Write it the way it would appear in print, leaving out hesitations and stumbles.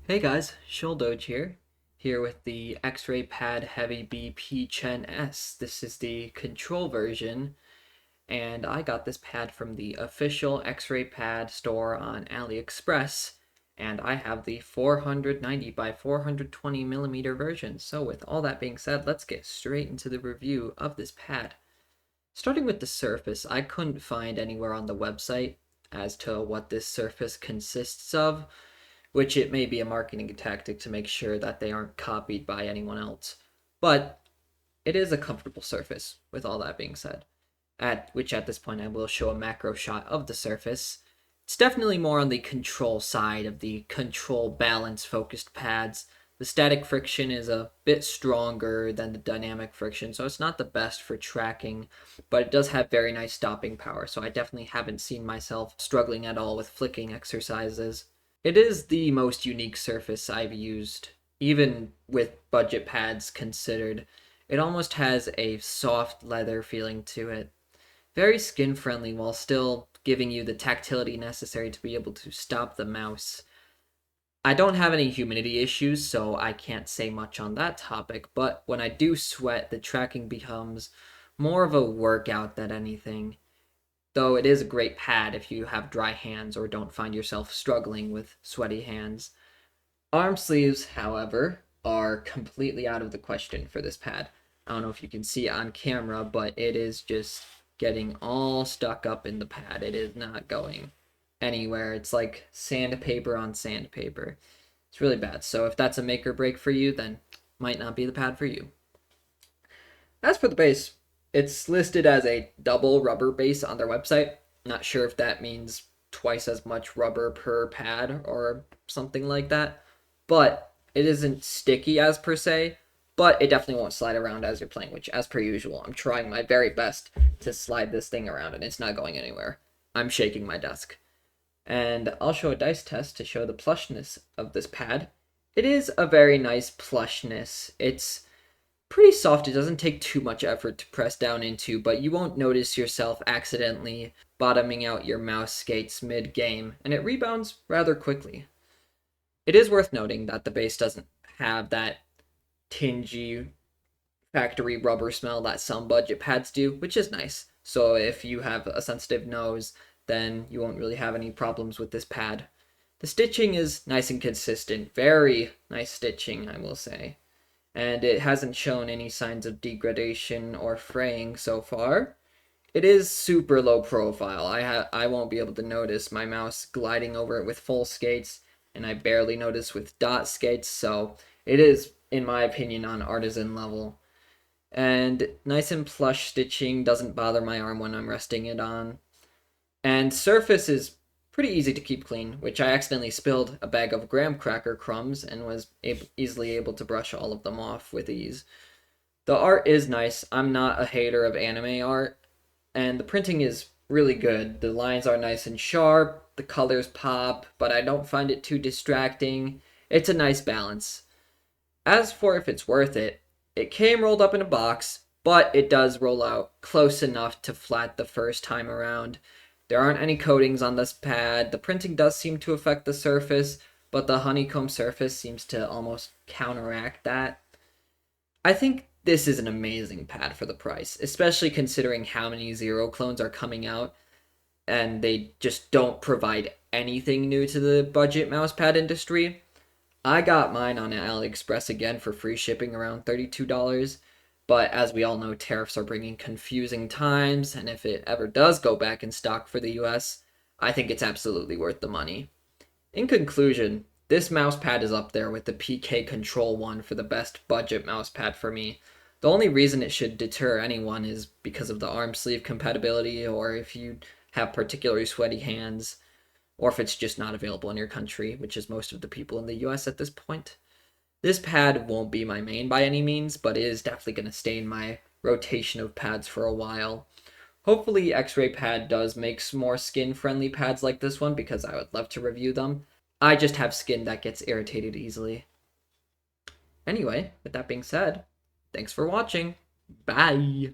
Hey guys, Shuldoge here with the X-Raypad Heavy BP Chen S. This is the control version, and I got this pad from the official X-Raypad store on AliExpress, and I have the 490 by 420 millimeter version. So with all that being said, let's get straight into the review of this pad. Starting with the surface, I couldn't find anywhere on the website as to what this surface consists of, which it may be a marketing tactic to make sure that they aren't copied by anyone else. But it is a comfortable surface, with all that being said. At this point I will show a macro shot of the surface. It's definitely more on the control side of the control balance focused pads. The static friction is a bit stronger than the dynamic friction, so it's not the best for tracking, but it does have very nice stopping power, so I definitely haven't seen myself struggling at all with flicking exercises. It is the most unique surface I've used, even with budget pads considered. It almost has a soft leather feeling to it. Very skin friendly while still giving you the tactility necessary to be able to stop the mouse. I don't have any humidity issues, so I can't say much on that topic, but when I do sweat, the tracking becomes more of a workout than anything. Though it is a great pad if you have dry hands or don't find yourself struggling with sweaty hands. Arm sleeves, however, are completely out of the question for this pad. I don't know if you can see it on camera, but it is just getting all stuck up in the pad. It is not going anywhere. It's like sandpaper on sandpaper. It's really bad. So if that's a make or break for you, then might not be the pad for you. As for the base, it's listed as a double rubber base on their website. Not sure if that means twice as much rubber per pad or something like that, but it isn't sticky as per se, but it definitely won't slide around as you're playing, which as per usual, I'm trying my very best to slide this thing around and it's not going anywhere. I'm shaking my desk. And I'll show a dice test to show the plushness of this pad. It is a very nice plushness. It's pretty soft. It doesn't take too much effort to press down into, but you won't notice yourself accidentally bottoming out your mouse skates mid-game, and it rebounds rather quickly. It is worth noting that the base doesn't have that tingy factory rubber smell that some budget pads do, which is nice. So if you have a sensitive nose, then you won't really have any problems with this pad. The stitching is nice and consistent. Very nice stitching, I will say, and it hasn't shown any signs of degradation or fraying so far. It is super low profile. I won't be able to notice my mouse gliding over it with full skates, and I barely notice with dot skates, so it is, in my opinion, on artisan level. And nice and plush stitching doesn't bother my arm when I'm resting it on. And surface is pretty easy to keep clean, which I accidentally spilled a bag of graham cracker crumbs and was easily able to brush all of them off with ease. The art is nice. I'm not a hater of anime art, and the printing is really good. The lines are nice and sharp, the colors pop, but I don't find it too distracting. It's a nice balance. As for if it's worth it, it came rolled up in a box, but it does roll out close enough to flat the first time around. There aren't any coatings on this pad. The printing does seem to affect the surface, but the honeycomb surface seems to almost counteract that. I think this is an amazing pad for the price, especially considering how many Zero clones are coming out, and they just don't provide anything new to the budget mousepad industry. I got mine on AliExpress again for free shipping around $32. But as we all know, tariffs are bringing confusing times, and if it ever does go back in stock for the US, I think it's absolutely worth the money. In conclusion, this mousepad is up there with the PK Control one for the best budget mousepad for me. The only reason it should deter anyone is because of the arm sleeve compatibility, or if you have particularly sweaty hands, or if it's just not available in your country, which is most of the people in the US at this point. This pad won't be my main by any means, but it is definitely going to stay in my rotation of pads for a while. Hopefully X-Raypad does make some more skin-friendly pads like this one, because I would love to review them. I just have skin that gets irritated easily. Anyway, with that being said, thanks for watching. Bye!